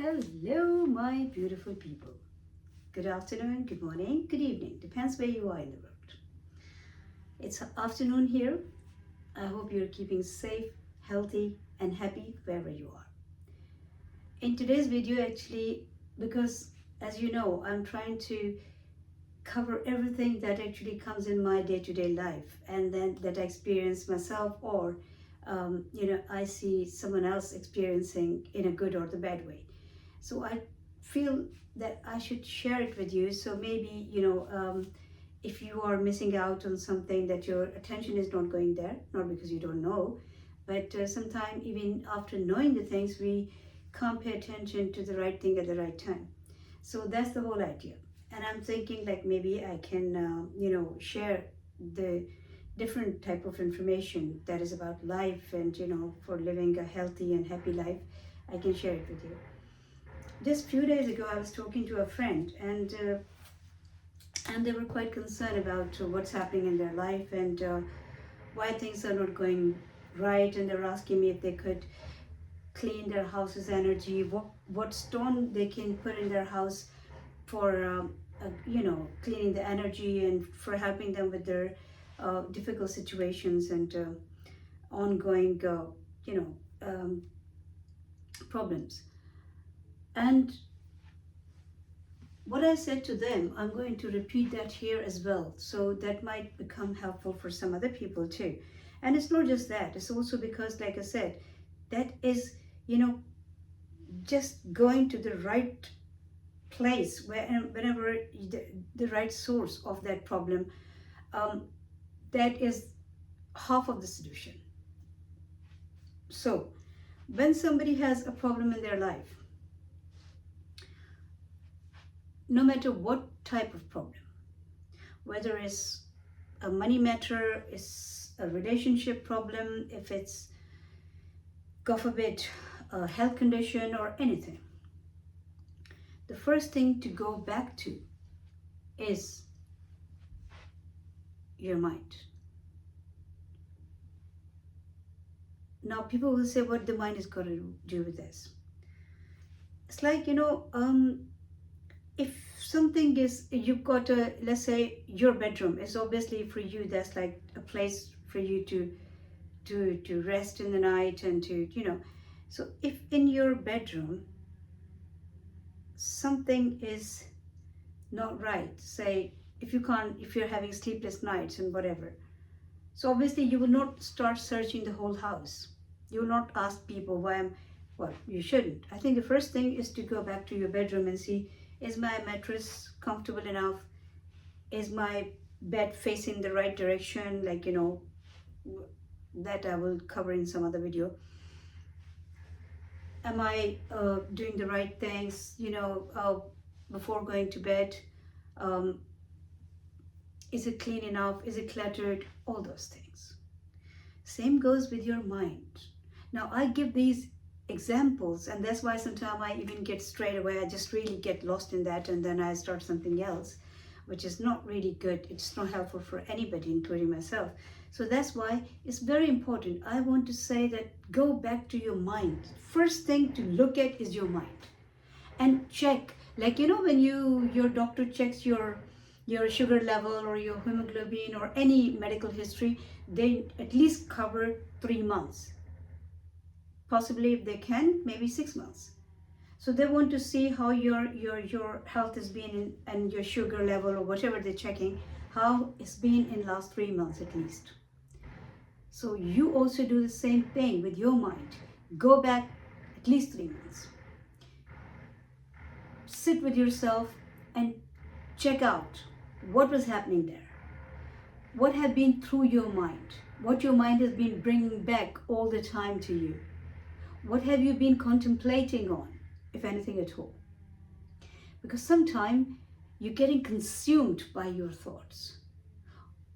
Hello, my beautiful people. Good afternoon, good morning, good evening. Depends where you are in the world. It's afternoon here. I hope you're keeping safe, healthy, and happy wherever you are. In today's video, actually, because as you know, I'm trying to cover everything that actually comes in my day-to-day life and then that I experience myself or I see someone else experiencing in a good or the bad way. So I feel that I should share it with you. So maybe, if you are missing out on something that your attention is not going there, not because you don't know, but sometimes even after knowing the things, we can't pay attention to the right thing at the right time. So that's the whole idea. And I'm thinking like maybe I can, share the different type of information that is about life and, for living a healthy and happy life, I can share it with you. Just few days ago, I was talking to a friend, and they were quite concerned about what's happening in their life and why things are not going right. And they were asking me if they could clean their house's energy, what stone they can put in their house for cleaning the energy and for helping them with their difficult situations and ongoing problems. And what I said to them, I'm going to repeat that here as well. So that might become helpful for some other people too. And it's not just that, it's also because, like I said, that is, just going to the right place where whenever the right source of that problem, that is half of the solution. So when somebody has a problem in their life, no matter what type of problem, whether it's a money matter, it's a relationship problem, if it's, God forbid, a health condition or anything, the first thing to go back to is your mind. Now people will say, what the mind has got to do with this? It's like, if something is, you've got a, let's say your bedroom is obviously for you, that's like a place for you to rest in the night and to, so if in your bedroom something is not right, say if you're having sleepless nights and whatever, so obviously you will not start searching the whole house. You will not ask people why well, you shouldn't. I think the first thing is to go back to your bedroom and see, is my mattress comfortable enough? Is my bed facing the right direction? Like, that I will cover in some other video. Am I doing the right things, before going to bed? Is it clean enough? Is it cluttered? All those things. Same goes with your mind. Now I give these examples, and that's why sometimes I even get straight away, I just really get lost in that, and then I start something else, which is not really good. It's not helpful for anybody, including myself. So that's why it's very important. I want to say that go back to your mind. First thing to look at is your mind, and check, like, when your doctor checks your sugar level or your hemoglobin or any medical history, they at least cover 3 months. Possibly, if they can, maybe 6 months. So they want to see how your health has been and your sugar level or whatever they're checking, how it's been in last 3 months at least. So you also do the same thing with your mind. Go back at least 3 months. Sit with yourself and check out what was happening there. What had been through your mind? What your mind has been bringing back all the time to you? What have you been contemplating on, if anything at all? Because sometimes you're getting consumed by your thoughts.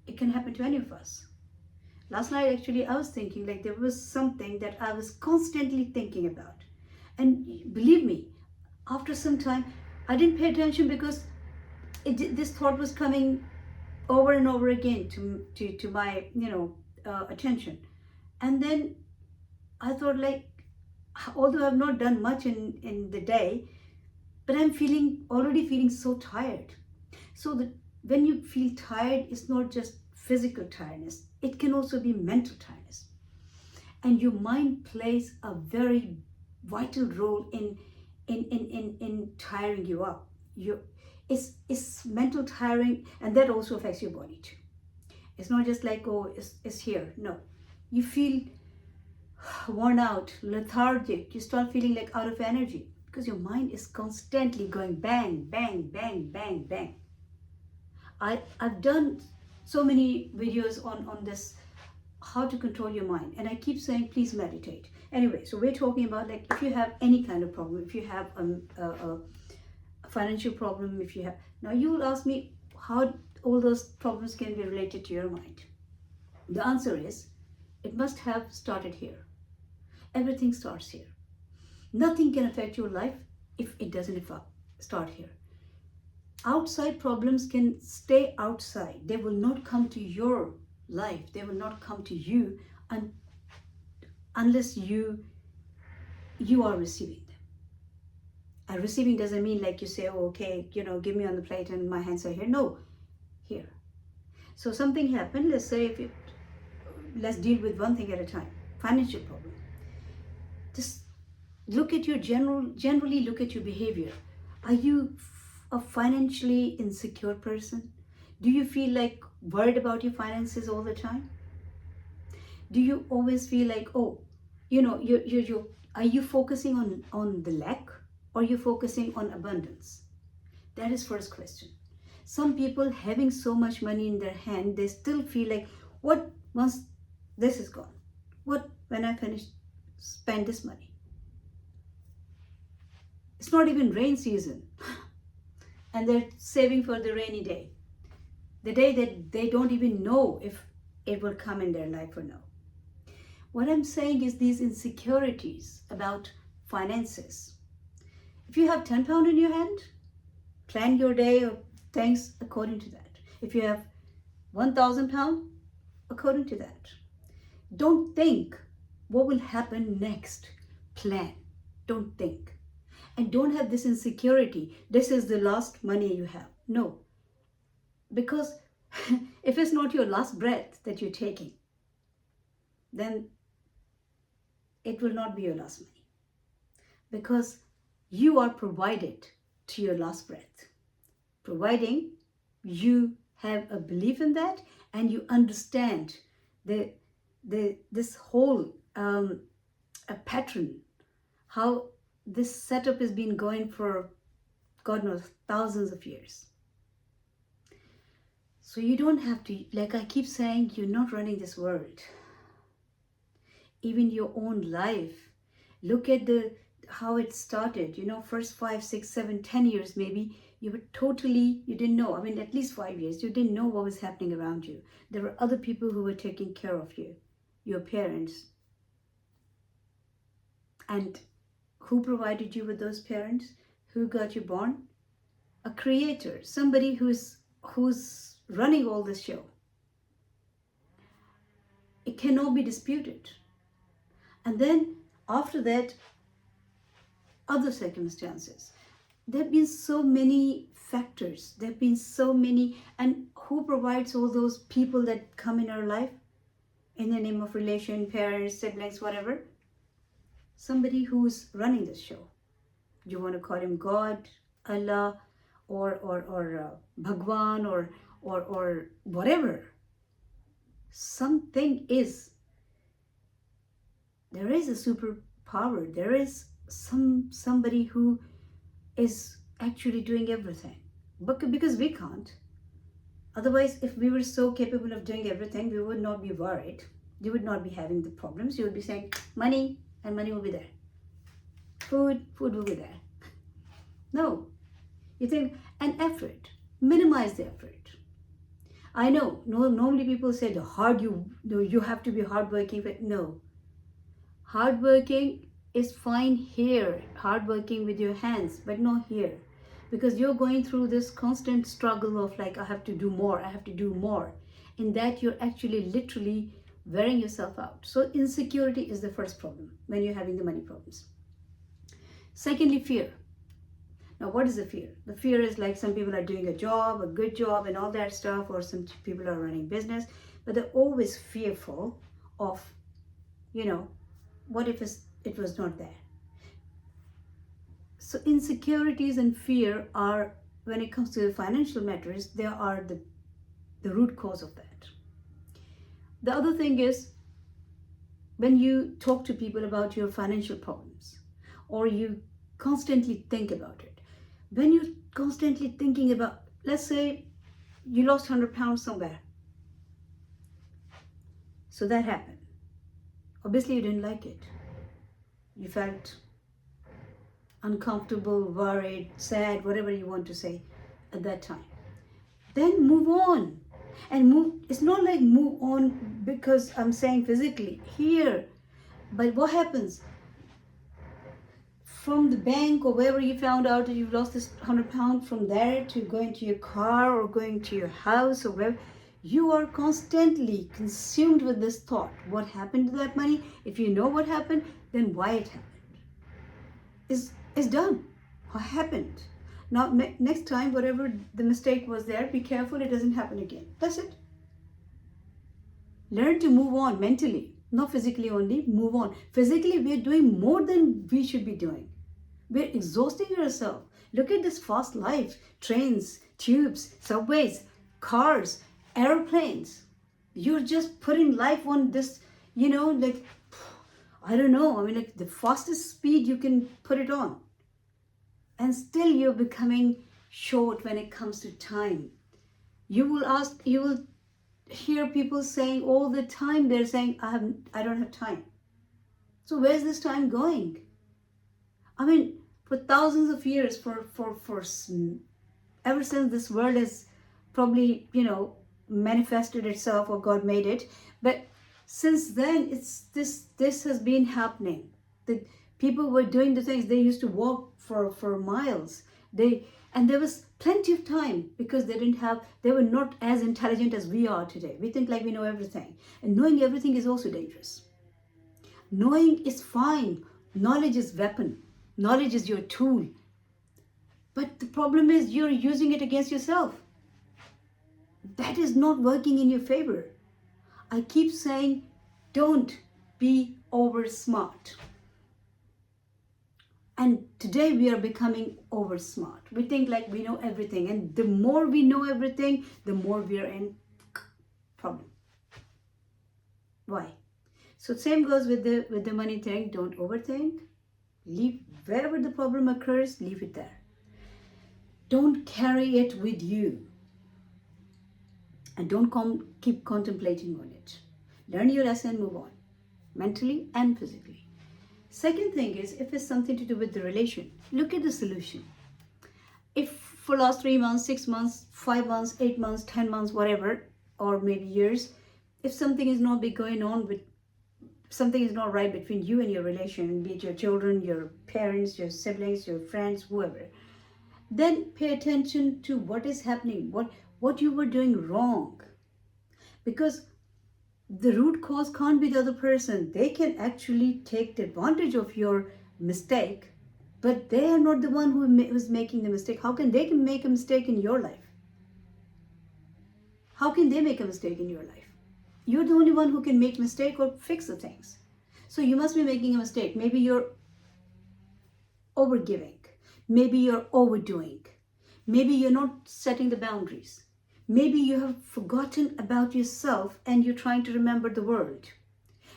It can happen to any of us. Last night, actually, I was thinking, like, there was something that I was constantly thinking about. And believe me, after some time, I didn't pay attention because this thought was coming over and over again to my, attention. And then I thought, like, although I've not done much in the day, but I'm already feeling so tired. So that when you feel tired, it's not just physical tiredness, it can also be mental tiredness. And your mind plays a very vital role in tiring you up. It's mental tiring, and that also affects your body too. It's not just like, oh, it's here. No, you feel worn out, lethargic. You start feeling like out of energy because your mind is constantly going bang, bang, bang, bang, bang. I've done so many videos on this, how to control your mind, and I keep saying please meditate. Anyway, so we're talking about, like, if you have any kind of problem, if you have a financial problem, if you have, now you will ask me how all those problems can be related to your mind. The answer is, it must have started here. Everything starts here. Nothing can affect your life if it doesn't start here. Outside problems can stay outside. They will not come to your life. They will not come to you unless you are receiving them. And receiving doesn't mean like you say, oh, okay, give me on the plate and my hands are here. No, here. So something happened. Let's say let's deal with one thing at a time. Financial problem. Just look at generally look at your behavior. Are you a financially insecure person? Do you feel like worried about your finances all the time? Do you always feel like, oh, are you focusing on the lack, or are you focusing on abundance? That is first question. Some people having so much money in their hand, they still feel like, what once this is gone? What when I spend this money? It's not even rain season. And they're saving for the rainy day. The day that they don't even know if it will come in their life or no. What I'm saying is these insecurities about finances. If you have £10 in your hand, plan your day of things according to that. If you have £1,000, according to that. Don't think what will happen next. Plan. Don't think. And don't have this insecurity. This is the last money you have. No. Because if it's not your last breath that you're taking, then it will not be your last money. Because you are provided to your last breath. Providing you have a belief in that and you understand this whole a pattern, how this setup has been going for, God knows, thousands of years. So you don't have to, like I keep saying, you're not running this world. Even your own life. Look at how it started. First 5, 6, 7, 10 years maybe, you didn't know. I mean, at least 5 years, you didn't know what was happening around you. There were other people who were taking care of you, your parents. And who provided you with those parents? Who got you born? A creator, somebody who's running all this show. It cannot be disputed. And then after that, other circumstances. There have been so many factors. There have been so many. And who provides all those people that come in our life? In the name of relation, parents, siblings, whatever. Somebody who's running this show. You want to call him God, Allah, or Bhagwan, or whatever. Something is. There is a superpower. There is somebody who is actually doing everything. But because we can't. Otherwise, if we were so capable of doing everything, we would not be worried. You would not be having the problems. You would be saying, money, and money will be there. Food will be there. No. You think, and effort. Minimize the effort. I know, normally people say you have to be hardworking, but no. Hardworking is fine here. Hardworking with your hands, but not here. Because you're going through this constant struggle of like, I have to do more, I have to do more. In that you're actually literally wearing yourself out. So insecurity is the first problem when you're having the money problems. Secondly, fear. Now, what is the fear? The fear is like some people are doing a job, a good job and all that stuff, or some people are running business, but they're always fearful of, what if it was not there? So insecurities and fear are, when it comes to the financial matters, they are the root cause of that. The other thing is, when you talk to people about your financial problems, or you constantly think about it, when you're constantly thinking about, let's say you lost 100 pounds somewhere. So that happened. Obviously you didn't like it. You felt uncomfortable, worried, sad, whatever you want to say at that time. Then move on. And move, it's not like move on because I'm saying physically here, but what happens? From the bank or wherever you found out that you've lost this 100 pounds, from there to going to your car or going to your house or wherever, you are constantly consumed with this thought. What happened to that money? If you know what happened, then why it happened. It's done. What happened? Now, next time, whatever the mistake was there, be careful it doesn't happen again. That's it. Learn to move on mentally, not physically only, move on. Physically, we're doing more than we should be doing. We're exhausting yourself. Look at this fast life. Trains, tubes, subways, cars, airplanes. You're just putting life on this, like, I don't know. I mean, like the fastest speed you can put it on. And still you're becoming short when it comes to time. You will hear people saying all the time, they're saying, I don't have time. So where's this time going? I mean, for thousands of years, for ever since this world has probably, manifested itself or God made it, but since then, this has been happening. The people were doing the things. They used to walk for miles. And there was plenty of time because they were not as intelligent as we are today. We think like we know everything. And knowing everything is also dangerous. Knowing is fine. Knowledge is weapon. Knowledge is your tool. But the problem is you're using it against yourself. That is not working in your favor. I keep saying, don't be over smart. And today we are becoming over smart. We think like we know everything. And the more we know everything, the more we are in problem. Why? So same goes with the money thing. Don't overthink. Leave wherever the problem occurs, leave it there. Don't carry it with you. And don't keep contemplating on it. Learn your lesson, move on. Mentally and physically. Second thing is, if it's something to do with the relation, look at the solution. If for last 3 months, 6 months, 5 months, 8 months, 10 months, whatever, or maybe years, if something is not going on with, something is not right between you and your relation, be it your children, your parents, your siblings, your friends, whoever, then pay attention to what is happening, what you were doing wrong. Because the root cause can't be the other person. They can actually take the advantage of your mistake, but they are not the one who was making the mistake. How can they make a mistake in your life? How can they make a mistake in your life? You're the only one who can make mistake or fix the things. So you must be making a mistake. Maybe you're overgiving. Maybe you're overdoing. Maybe you're not setting the boundaries. Maybe you have forgotten about yourself and you're trying to remember the world.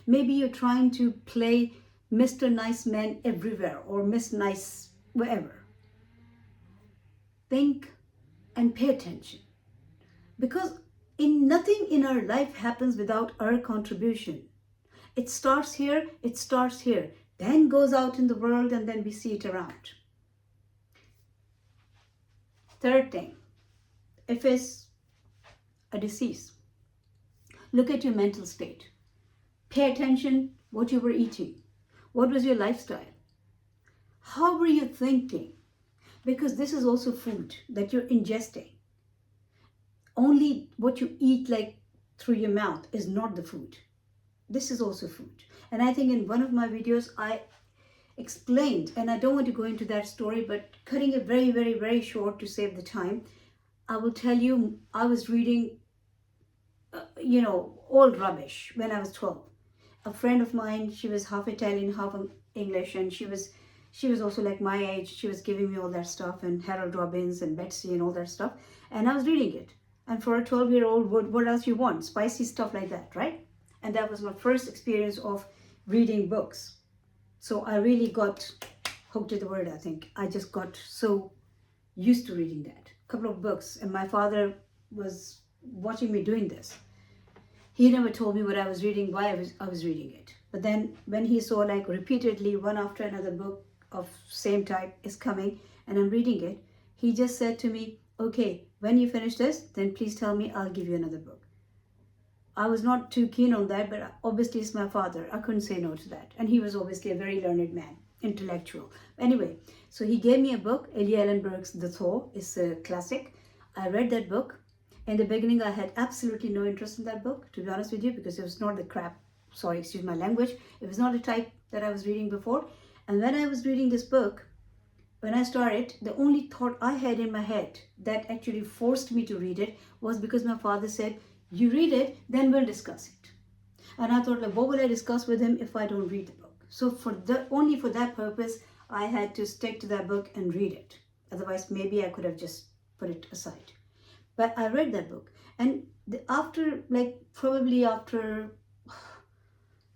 Maybe you're trying to play Mr. Nice Man everywhere or Miss Nice wherever. Think and pay attention. Because nothing in our life happens without our contribution. It starts here, then goes out in the world, and then we see it around. Third thing, if it's a disease, look at your mental state. Pay attention what you were eating. What was your lifestyle? How were you thinking? Because this is also food that you're ingesting. Only what you eat like through your mouth is not the food. this is also food. And I think in one of my videos, I explained, and I don't want to go into that story, but cutting it very, very, very short to save the time, I will tell you, I was reading, old rubbish when I was 12. A friend of mine, she was half Italian, half English, and she was also like my age. She was giving me all that stuff, and Harold Robbins and Betsy and all that stuff, and I was reading it. And for a 12-year-old, what else you want? Spicy stuff like that, right? And that was my first experience of reading books. So I really got hooked to the word, I think. I just got so used to reading that. A couple of books, and my father was watching me doing this. He never told me what I was reading, why I was reading it. But then when he saw like repeatedly one after another book of same type is coming and I'm reading it, he just said to me, okay, when you finish this, then please tell me, I'll give you another book. I was not too keen on that, but obviously it's my father. I couldn't say no to that. And he was obviously a very learned man, intellectual. Anyway, so he gave me a book, Elia Ellenberg's The Thaw. It's a classic. I read that book. In the beginning, I had absolutely no interest in that book, to be honest with you, because it was not the crap, sorry, excuse my language. It was not the type that I was reading before. And when I was reading this book, when I started, the only thought I had in my head that actually forced me to read it was because my father said, you read it, then we'll discuss it. And I thought, like, what will I discuss with him if I don't read the book? So only for that purpose, I had to stick to that book and read it. Otherwise, maybe I could have just put it aside. But I read that book, and after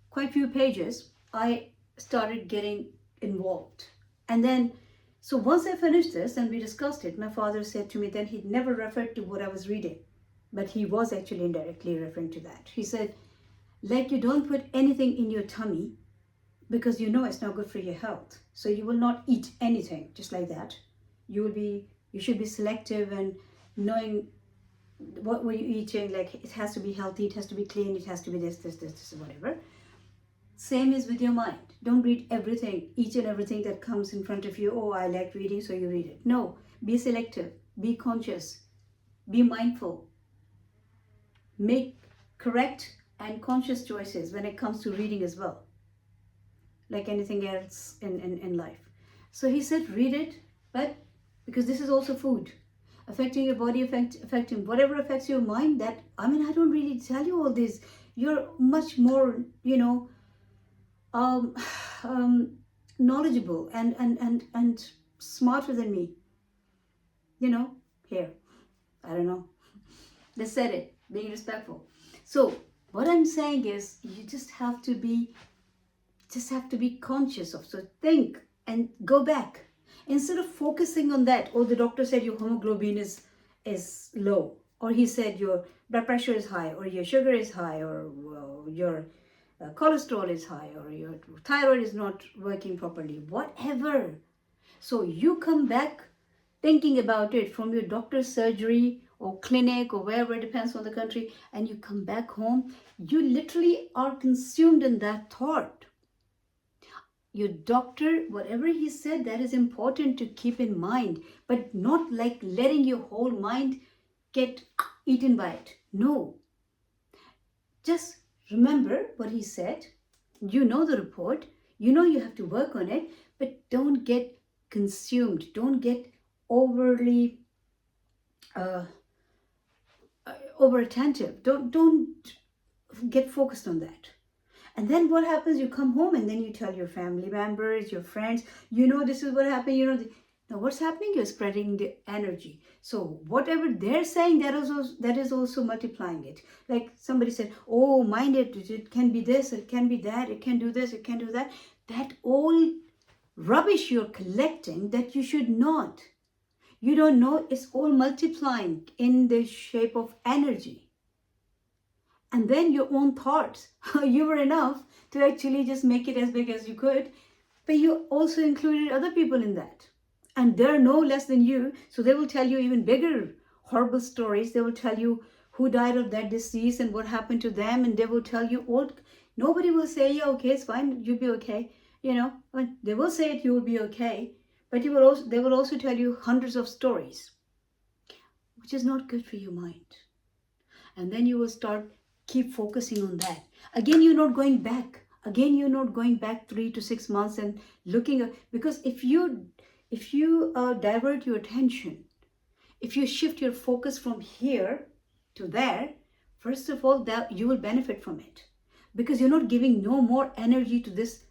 quite a few pages, I started getting involved. And then, so once I finished this and we discussed it, my father said to me, then he never referred to what I was reading, but he was actually indirectly referring to that. He said, like, you don't put anything in your tummy because you know it's not good for your health. So you will not eat anything just like that. You should be selective and knowing what were you eating, like it has to be healthy, it has to be clean, it has to be this, whatever. Same is with your mind. Don't read everything, each and everything that comes in front of you. Oh, I like reading, so you read it. No, be selective, be conscious, be mindful. Make correct and conscious choices when it comes to reading as well, like anything else in life. So he said, read it, but because this is also food. Affecting your body, affecting whatever affects your mind. That, I mean, I don't really tell you all this. You're much more, knowledgeable and smarter than me. Here, I don't know. They said it, being respectful. So what I'm saying is, you just have to be conscious of. So think and go back. Instead of focusing on that, the doctor said your hemoglobin is low, or he said your blood pressure is high, or your sugar is high, or your cholesterol is high, or your thyroid is not working properly, whatever. So you come back thinking about it from your doctor's surgery or clinic or wherever, it depends on the country, and you come back home, you literally are consumed in that thought. Your doctor, whatever he said, that is important to keep in mind, but not like letting your whole mind get eaten by it. No. Just remember what he said. You know the report. You know you have to work on it, but don't get consumed. Don't get overly over attentive. Don't get focused on that. And then what happens? You come home and then you tell your family members, your friends, this is what happened. Now what's happening? You're spreading the energy. So whatever they're saying, that is also multiplying it. Like somebody said, oh, mind it can be this, it can be that, it can do this, it can do that. That all rubbish you're collecting that you should not. You don't know, it's all multiplying in the shape of energy. And then your own thoughts, you were enough to actually just make it as big as you could, but you also included other people in that. And they're no less than you, so they will tell you even bigger horrible stories. They will tell you who died of that disease and what happened to them, and they will tell you all. Nobody will say, yeah, okay, it's fine, you'll be okay. They will say it, you will be okay, but they will also tell you hundreds of stories, which is not good for your mind. And then you will keep focusing on that. Again, you're not going back. Again, you're not going back 3 to 6 months and looking at, because if you divert your attention, if you shift your focus from here to there, first of all, that you will benefit from it, because you're not giving no more energy to this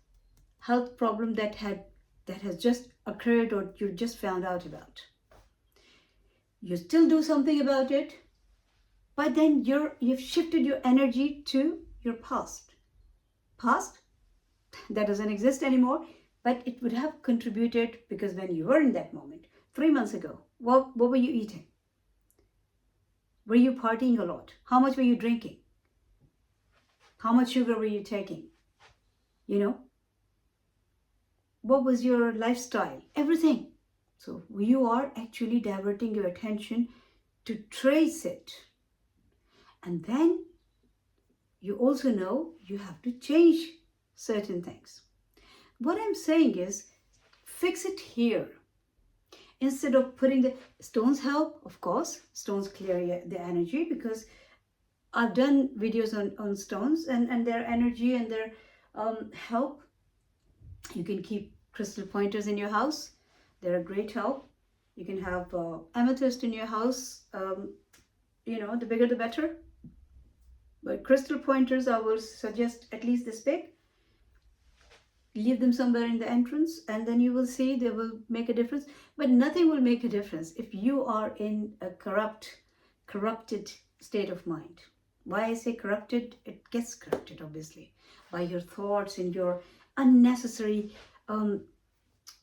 health problem that has just occurred or you just found out about. You still do something about it, but then you've shifted your energy to your past that doesn't exist anymore, but it would have contributed, because when you were in that moment 3 months ago, what were you eating? Were you partying a lot? How much were you drinking? How much sugar were you taking? What was your lifestyle? Everything. So you are actually diverting your attention to trace it. And then you also know you have to change certain things. What I'm saying is, fix it here. Instead of putting the stones help, of course, stones clear the energy, because I've done videos on stones and their energy and their help. You can keep crystal pointers in your house. They're a great help. You can have amethyst in your house. The bigger the better. But crystal pointers, I will suggest at least this big. Leave them somewhere in the entrance, and then you will see they will make a difference. But nothing will make a difference if you are in a corrupted state of mind. Why I say corrupted? It gets corrupted, obviously, by your thoughts and your unnecessary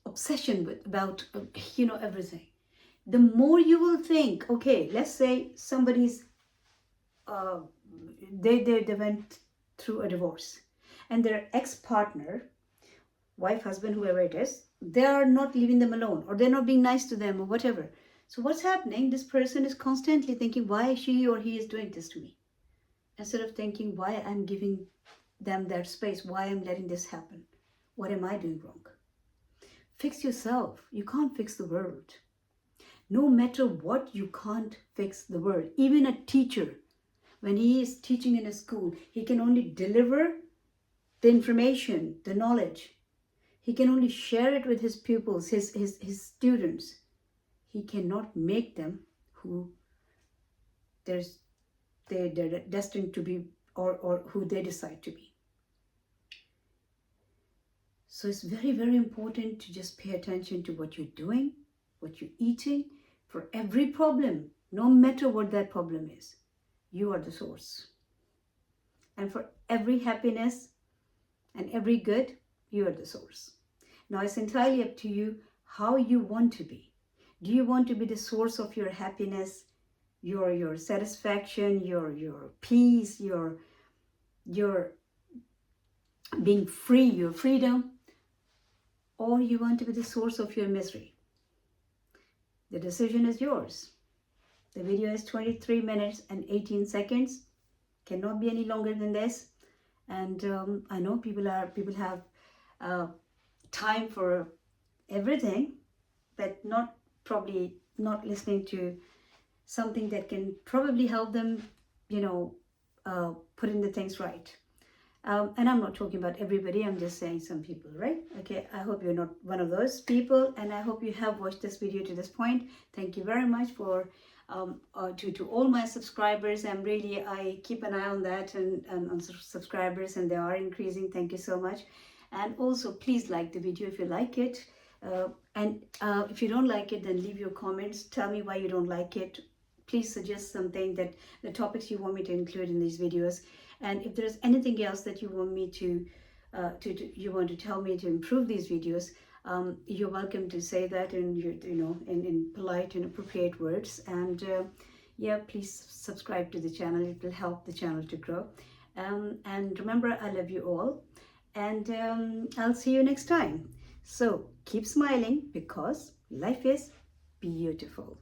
obsession about everything. The more you will think, okay, let's say somebody's they went through a divorce, and their ex-partner, wife, husband, whoever it is, they are not leaving them alone, or they're not being nice to them, or whatever. So what's happening? This person is constantly thinking, why she or he is doing this to me, instead of thinking, why I'm giving them that space, why I'm letting this happen, what am I doing wrong? Fix yourself. You can't fix the world. No matter what, you can't fix the world. Even a teacher, when he is teaching in a school, he can only deliver the information, the knowledge. He can only share it with his pupils, his students. He cannot make them who they're destined to be, or who they decide to be. So it's very, very important to just pay attention to what you're doing, what you're eating. For every problem, no matter what that problem is, you are the source. And for every happiness and every good, you are the source. Now it's entirely up to you how you want to be. Do you want to be the source of your happiness, your satisfaction, your peace, your being free, your freedom? Or you want to be the source of your misery? The decision is yours. The video is 23 minutes and 18 seconds. Cannot be any longer than this. And I know people have time for everything, but probably not listening to something that can probably help them, putting the things right. And I'm not talking about everybody, I'm just saying some people, right? Okay, I hope you're not one of those people, and I hope you have watched this video to this point. Thank you very much for to all my subscribers. I keep an eye on that and on subscribers, and they are increasing. Thank you so much. And also, please like the video if you like it. And if you don't like it, then leave your comments. Tell me why you don't like it. Please suggest something, that the topics you want me to include in these videos. And if there's anything else that you want me to tell me to improve these videos, you're welcome to say that in polite and appropriate words. And please subscribe to the channel. It will help the channel to grow. And remember, I love you all. And I'll see you next time. So keep smiling, because life is beautiful.